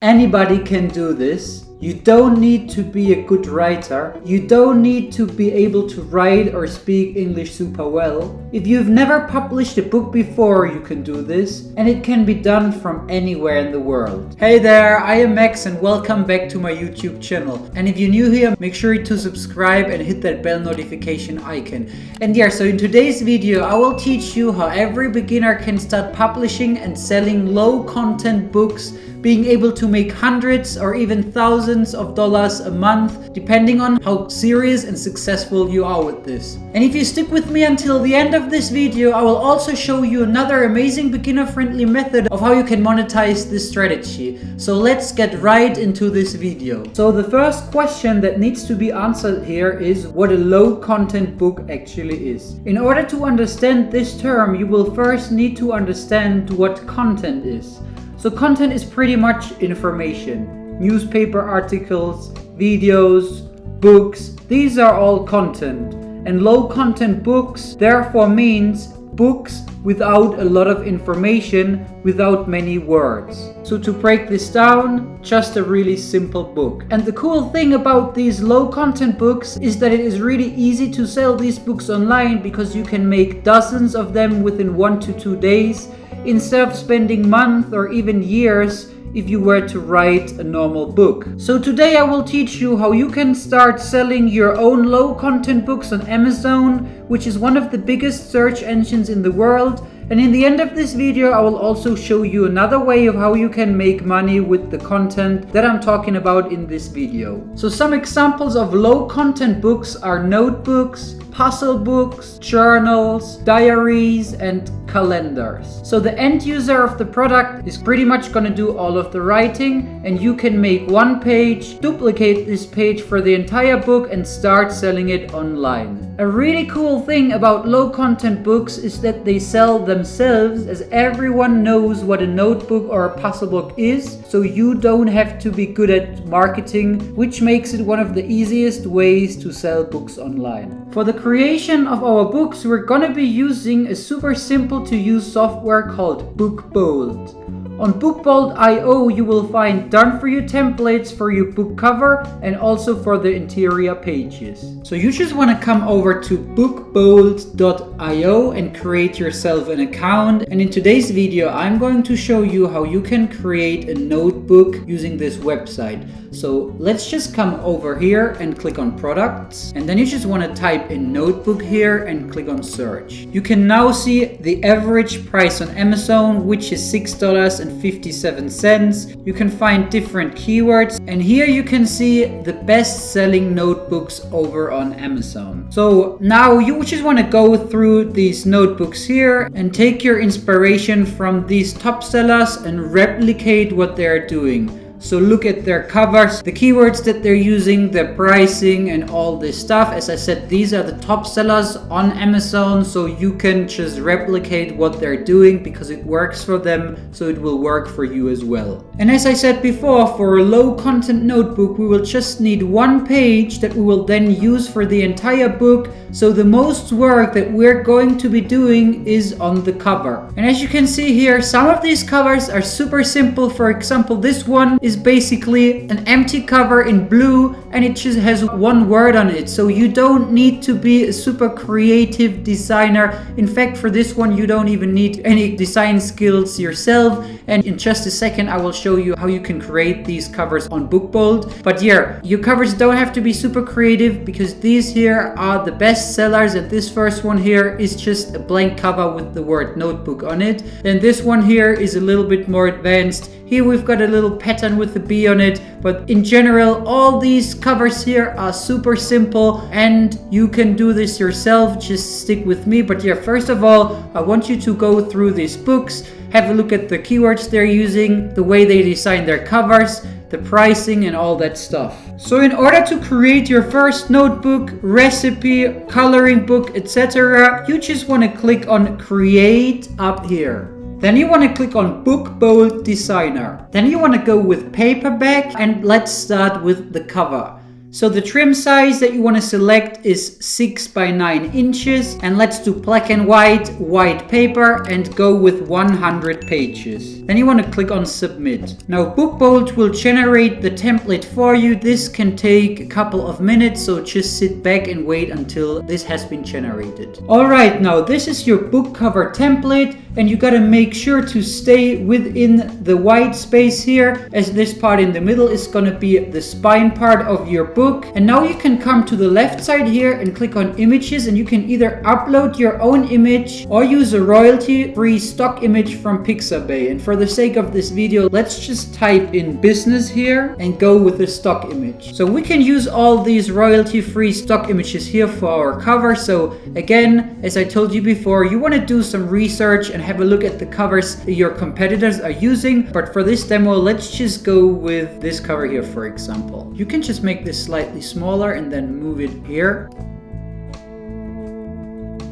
Anybody can do this. You don't need to be a good writer. You don't need to be able to write or speak English super well. If you've never published a book before, you can do this, and it can be done from anywhere in the world. Hey there, I am Max and welcome back to my YouTube channel. And if you're new here, make sure to subscribe and hit that bell notification icon. And so in today's video, I will teach you how every beginner can start publishing and selling low content books, being able to make hundreds or even thousands of dollars a month, depending on how serious and successful you are with this. And if you stick with me until the end of this video, I will also show you another amazing beginner-friendly method of how you can monetize this strategy. So let's get right into this video. So the first question that needs to be answered here is what a low content book actually is. In order to understand this term, you will first need to understand what content is. So content is pretty much information. Newspaper articles, videos, books, these are all content. And low content books therefore means books without a lot of information, without many words. So to break this down, just a really simple book. And the cool thing about these low content books is that it is really easy to sell these books online because you can make dozens of them within 1 to 2 days, instead of spending months or even years if you were to write a normal book. So today I will teach you how you can start selling your own low content books on Amazon, which is one of the biggest search engines in the world. And in the end of this video, I will also show you another way of how you can make money with the content that I'm talking about in this video. So some examples of low content books are notebooks, puzzle books, journals, diaries, and calendars. So the end user of the product is pretty much going to do all of the writing, and you can make one page, duplicate this page for the entire book, and start selling it online. A really cool thing about low content books is that they sell themselves, as everyone knows what a notebook or a puzzle book is, so you don't have to be good at marketing, which makes it one of the easiest ways to sell books online. For the creation of our books, we're gonna be using a super simple to use software called BookBold. On BookBold.io, you will find done-for-you templates for your book cover and also for the interior pages. So you just want to come over to BookBold.io and create yourself an account. And in today's video, I'm going to show you how you can create a notebook using this website. So let's just come over here and click on products, and then you just want to type in notebook here and click on search. You can now see the average price on Amazon, which is $6.57. You can find different keywords, and here you can see the best selling notebooks over on Amazon. So now you just want to go through these notebooks here and take your inspiration from these top sellers and replicate what they're doing. So look at their covers, the keywords that they're using, their pricing, and all this stuff. As I said, these are the top sellers on Amazon, so you can just replicate what they're doing because it works for them, so it will work for you as well. And as I said before, for a low content notebook, we will just need one page that we will then use for the entire book. So the most work that we're going to be doing is on the cover. And as you can see here, some of these covers are super simple. For example, this one is basically an empty cover in blue, and it just has one word on it. So you don't need to be a super creative designer. In fact, for this one, you don't even need any design skills yourself. And in just a second, I will show you how you can create these covers on BookBold. But yeah, your covers don't have to be super creative because these here are the best sellers. And this first one here is just a blank cover with the word notebook on it. Then this one here is a little bit more advanced. Here we've got a little pattern with a bee on it, but in general, all these covers here are super simple and you can do this yourself. Just stick with me. But yeah, first of all, I want you to go through these books, have a look at the keywords they're using, the way they design their covers, the pricing, and all that stuff. So in order to create your first notebook, recipe, coloring book, etc., you just want to click on create up here. Then you want to click on BookBold Designer. Then you want to go with paperback, and let's start with the cover. So the trim size that you want to select is 6 by 9 inches, and let's do black and white paper, and go with 100 pages. Then you want to click on submit. Now BookBolt will generate the template for you. This can take a couple of minutes, so just sit back and wait until this has been generated. Alright, now this is your book cover template, and you gotta make sure to stay within the white space here, as this part in the middle is gonna be the spine part of your book. And now you can come to the left side here and click on images, and you can either upload your own image or use a royalty-free stock image from Pixabay. And for the sake of this video, let's just type in business here and go with the stock image. So we can use all these royalty-free stock images here for our cover. So again, as I told you before, you want to do some research and have a look at the covers your competitors are using. But for this demo, let's just go with this cover here, for example. You can just make this slightly smaller and then move it here.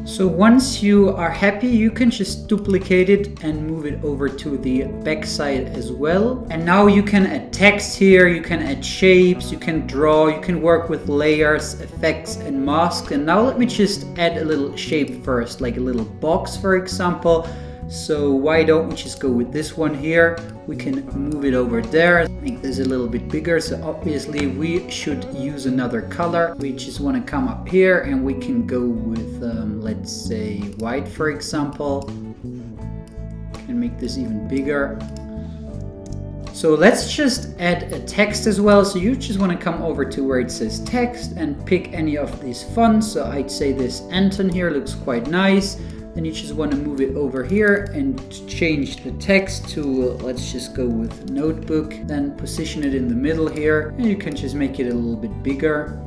So once you are happy, you can just duplicate it and move it over to the back side as well. And now you can add text here, you can add shapes, you can draw, you can work with layers, effects and masks. And now let me just add a little shape first, like a little box, for example. So why don't we just go with this one here? We can move it over there, make this a little bit bigger. So obviously we should use another color. We just want to come up here and we can go with, let's say white, for example, and make this even bigger. So let's just add a text as well. So you just want to come over to where it says text and pick any of these fonts. So I'd say this Anton here looks quite nice. Then you just want to move it over here and change the text to, let's just go with notebook. Then position it in the middle here, and you can just make it a little bit bigger.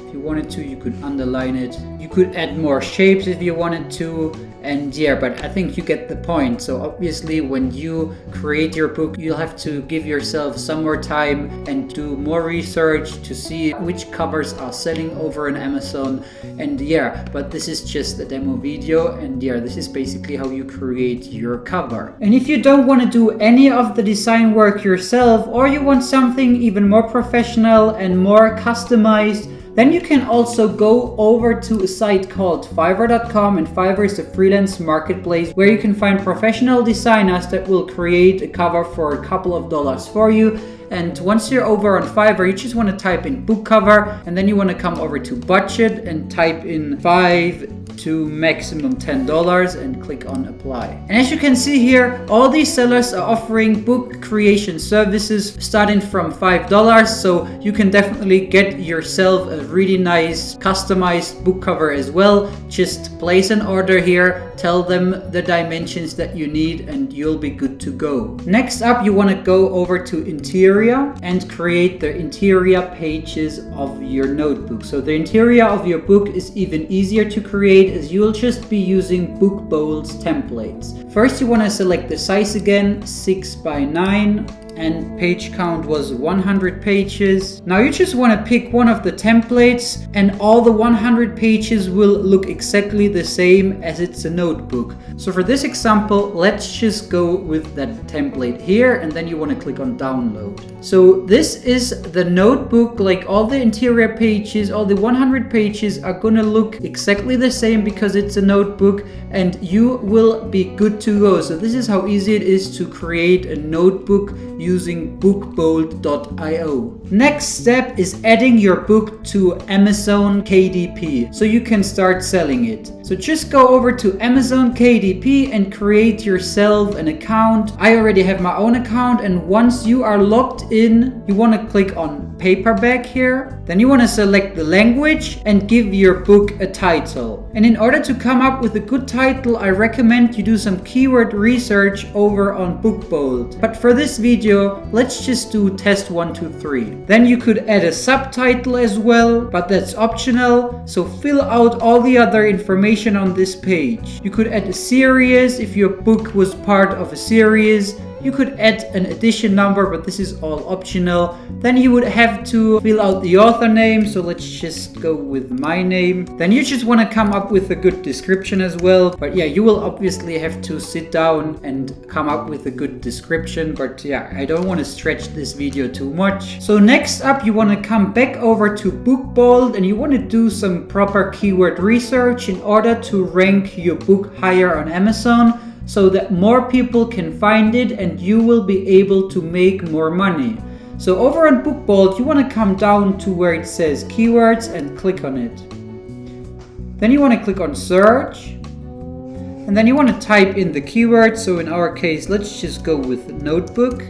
If you wanted to, you could underline it. You could add more shapes if you wanted to. And yeah, but I think you get the point. So obviously when you create your book, you'll have to give yourself some more time and do more research to see which covers are selling over on Amazon. And yeah, but this is just a demo video, and yeah, this is basically how you create your cover. And if you don't want to do any of the design work yourself, or you want something even more professional and more customized, then you can also go over to a site called Fiverr.com, and Fiverr is a freelance marketplace where you can find professional designers that will create a cover for a couple of dollars for you. And once you're over on Fiverr, you just want to type in book cover, and then you want to come over to budget and type in $5 to maximum $10 and click on apply. And as you can see here, all these sellers are offering book creation services starting from $5, so you can definitely get yourself a really nice customized book cover as well. Just place an order here, tell them the dimensions that you need, and you'll be good to go. Next up, you want to go over to interior and create the interior pages of your notebook. So the interior of your book is even easier to create, as you'll just be using BookBolt's templates. First, you want to select the size again, 6 by 9. And page count was 100 pages. Now you just want to pick one of the templates, and all the 100 pages will look exactly the same as it's a notebook. So for this example, let's just go with that template here, and then you want to click on download. So this is the notebook. Like all the interior pages, all the 100 pages are gonna look exactly the same because it's a notebook, and you will be good to go. So this is how easy it is to create a notebook using bookbolt.io. Next step is adding your book to Amazon KDP so you can start selling it. So just go over to Amazon KDP and create yourself an account. I already have my own account, and once you are logged in, you want to click on paperback here. Then you want to select the language and give your book a title. And in order to come up with a good title, I recommend you do some keyword research over on BookBolt. But for this video, let's just do test 1, 2, 3. Then you could add a subtitle as well, but that's optional. So fill out all the other information on this page. You could add a series if your book was part of a series. You could add an edition number, but this is all optional. Then you would have to fill out the author name, so let's just go with my name. Then you just want to come up with a good description as well. But yeah, you will obviously have to sit down and come up with a good description. But yeah, I don't want to stretch this video too much. So next up, you want to come back over to BookBold and you want to do some proper keyword research in order to rank your book higher on Amazon, so that more people can find it and you will be able to make more money. So over on BookBold, you want to come down to where it says keywords and click on it. Then you want to click on search. And then you want to type in the keyword. So in our case, let's just go with notebook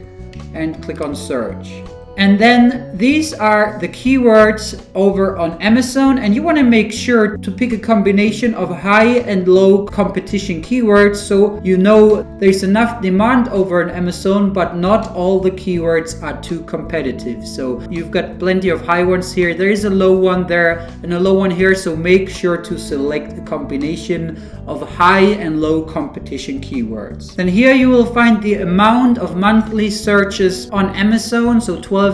and click on search. And then these are the keywords over on Amazon, and you want to make sure to pick a combination of high and low competition keywords, so you know there's enough demand over on Amazon, but not all the keywords are too competitive. So you've got plenty of high ones here, there is a low one there and a low one here, so make sure to select a combination of high and low competition keywords. Then here you will find the amount of monthly searches on Amazon, so 12,694,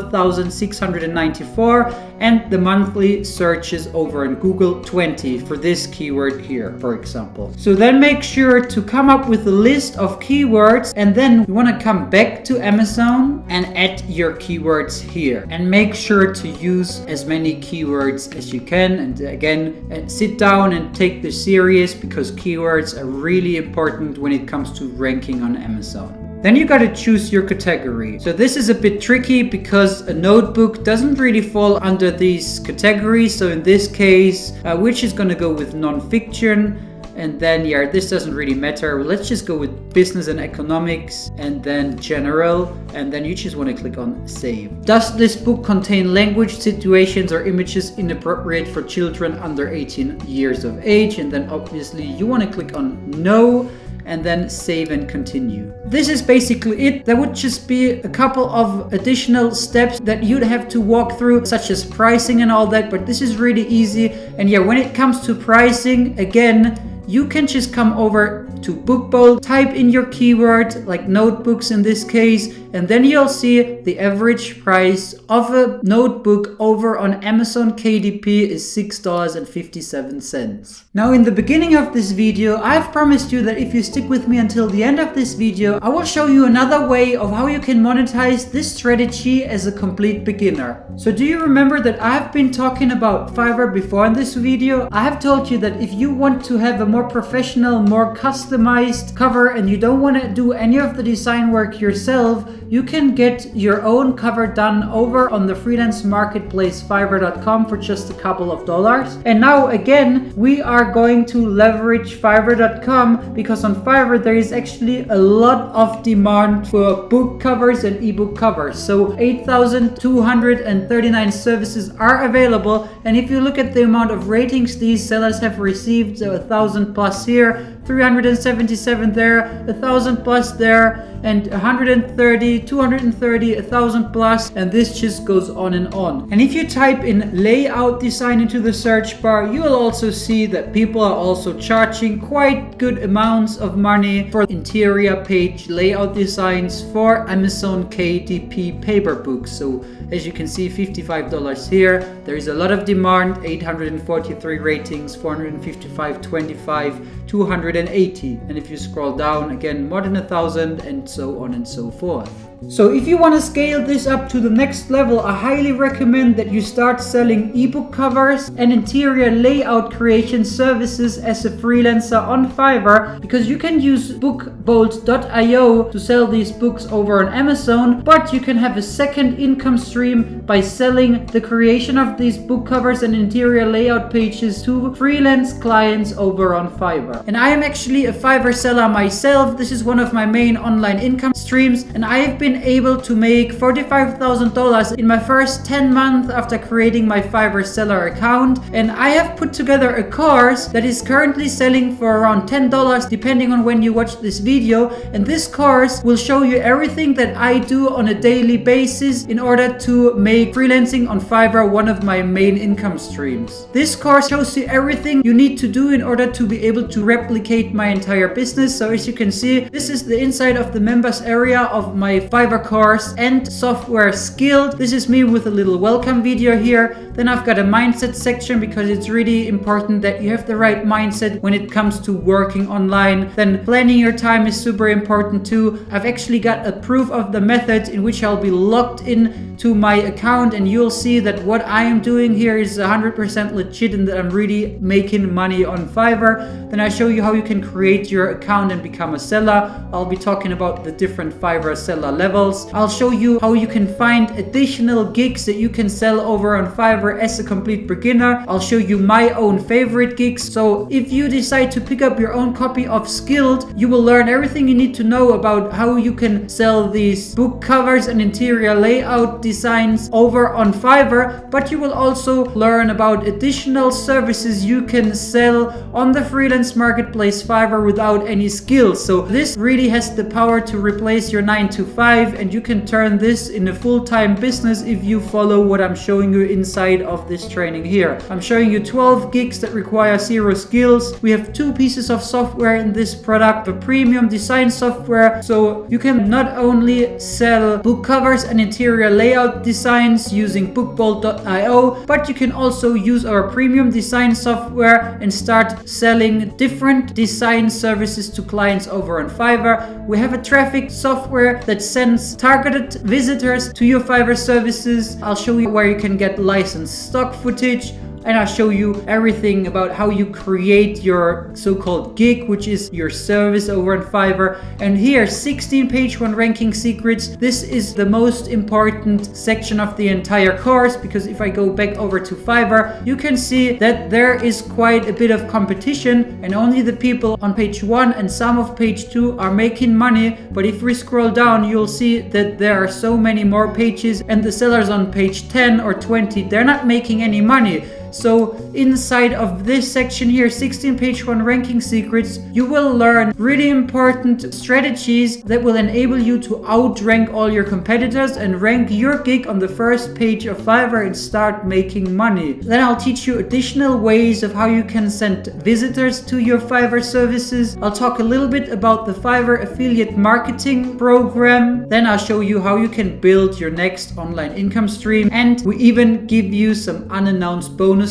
and the monthly searches over in Google 20 for this keyword here, for example. So then make sure to come up with a list of keywords, and then you want to come back to Amazon and add your keywords here, and make sure to use as many keywords as you can. And again, sit down and take this serious, because keywords are really important when it comes to ranking on Amazon. Then you got to choose your category. So this is a bit tricky because a notebook doesn't really fall under these categories. So in this case, we're just going to go with non-fiction. And then, yeah, this doesn't really matter. Let's just go with business and economics, and then general. And then you just want to click on save. Does this book contain language, situations, or images inappropriate for children under 18 years of age? And then obviously you want to click on no, and then save and continue. This is basically it. There would just be a couple of additional steps that you'd have to walk through, such as pricing and all that, but this is really easy. And yeah, when it comes to pricing, again, you can just come over to BookBold, type in your keyword, like notebooks in this case, and then you'll see the average price of a notebook over on Amazon KDP is $6.57. Now in the beginning of this video, I've promised you that if you stick with me until the end of this video, I will show you another way of how you can monetize this strategy as a complete beginner. So do you remember that I've been talking about Fiverr before in this video? I have told you that if you want to have a more professional, more customized cover and you don't want to do any of the design work yourself, you can get your own cover done over on the freelance marketplace Fiverr.com for just a couple of dollars. And now again, we are going to leverage Fiverr.com, because on Fiverr there is actually a lot of demand for book covers and ebook covers. So 8,239 services are available, and if you look at the amount of ratings these sellers have received, so 1,000 plus here, 377 there, 1,000 plus there, and 130, 230, 1,000 plus, and this just goes on and on. And if you type in layout design into the search bar, you will also see that people are also charging quite good amounts of money for interior page layout designs for Amazon KDP paper books. So as you can see, $55 here. There is a lot of demand, 843 ratings, 455, 25, 280. And if you scroll down again, more than 1,000, and so on and so forth. So if you want to scale this up to the next level, I highly recommend that you start selling ebook covers and interior layout creation services as a freelancer on Fiverr, because you can use bookbolt.io to sell these books over on Amazon, but you can have a second income stream by selling the creation of these book covers and interior layout pages to freelance clients over on Fiverr. And I am actually a Fiverr seller myself. This is one of my main online income streams, and I have been been able to make $45,000 in my first 10 months after creating my Fiverr seller account, and I have put together a course that is currently selling for around $10 depending on when you watch this video, and this course will show you everything that I do on a daily basis in order to make freelancing on Fiverr one of my main income streams. This course shows you everything you need to do in order to be able to replicate my entire business. So as you can see, this is the inside of the members area of my Fiverr course and software skilled. This is me with a little welcome video here. Then I've got a mindset section because it's really important that you have the right mindset when it comes to working online. Then planning your time is super important too. I've actually got a proof of the method in which I'll be logged in to my account, and you'll see that what I am doing here is 100% legit and that I'm really making money on Fiverr. Then I show you how you can create your account and become a seller. I'll be talking about the different Fiverr seller levels. I'll show you how you can find additional gigs that you can sell over on Fiverr as a complete beginner. I'll show you my own favorite gigs. So if you decide to pick up your own copy of Skilled, you will learn everything you need to know about how you can sell these book covers and interior layout designs over on Fiverr, but you will also learn about additional services you can sell on the freelance marketplace Fiverr without any skills. So this really has the power to replace your 9 to 5, and you can turn this in a full-time business if you follow what I'm showing you inside of this training here. I'm showing you 12 gigs that require 0 skills. We have 2 pieces of software in this product, the premium design software, so you can not only sell book covers and interior layout designs using bookbolt.io, but you can also use our premium design software and start selling different design services to clients over on Fiverr. We have a traffic software that sends targeted visitors to your Fiverr services. I'll show you where you can get licensed stock footage, and I'll show you everything about how you create your so-called gig, which is your service over on Fiverr. And here, 16 page 1 ranking secrets. This is the most important section of the entire course, because if I go back over to Fiverr, you can see that there is quite a bit of competition, and only the people on page 1 and some of page 2 are making money. But if we scroll down, you'll see that there are so many more pages, and the sellers on page 10 or 20, they're not making any money. So inside of this section here, 16 page 1 ranking secrets, you will learn really important strategies that will enable you to outrank all your competitors and rank your gig on the first page of Fiverr and start making money. Then I'll teach you additional ways of how you can send visitors to your Fiverr services. I'll talk a little bit about the Fiverr affiliate marketing program. Then I'll show you how you can build your next online income stream, and we even give you some unannounced bonuses.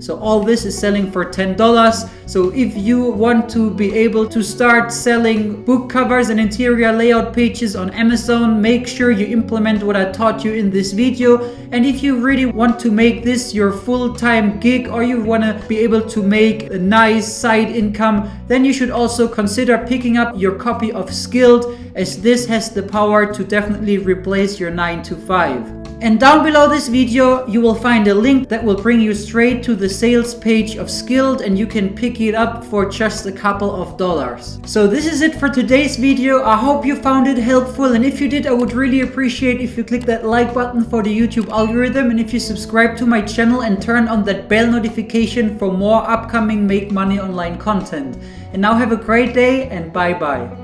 So all this is selling for $10. So if you want to be able to start selling book covers and interior layout pages on Amazon, make sure you implement what I taught you in this video. And if you really want to make this your full-time gig, or you want to be able to make a nice side income, then you should also consider picking up your copy of Skilled, as this has the power to definitely replace your 9 to 5. And down below this video, you will find a link that will bring you straight to the sales page of Skilled, and you can pick it up for just a couple of dollars. So this is it for today's video. I hope you found it helpful, and if you did, I would really appreciate if you click that like button for the YouTube algorithm, and if you subscribe to my channel and turn on that bell notification for more upcoming Make Money Online content. And now have a great day, and bye bye.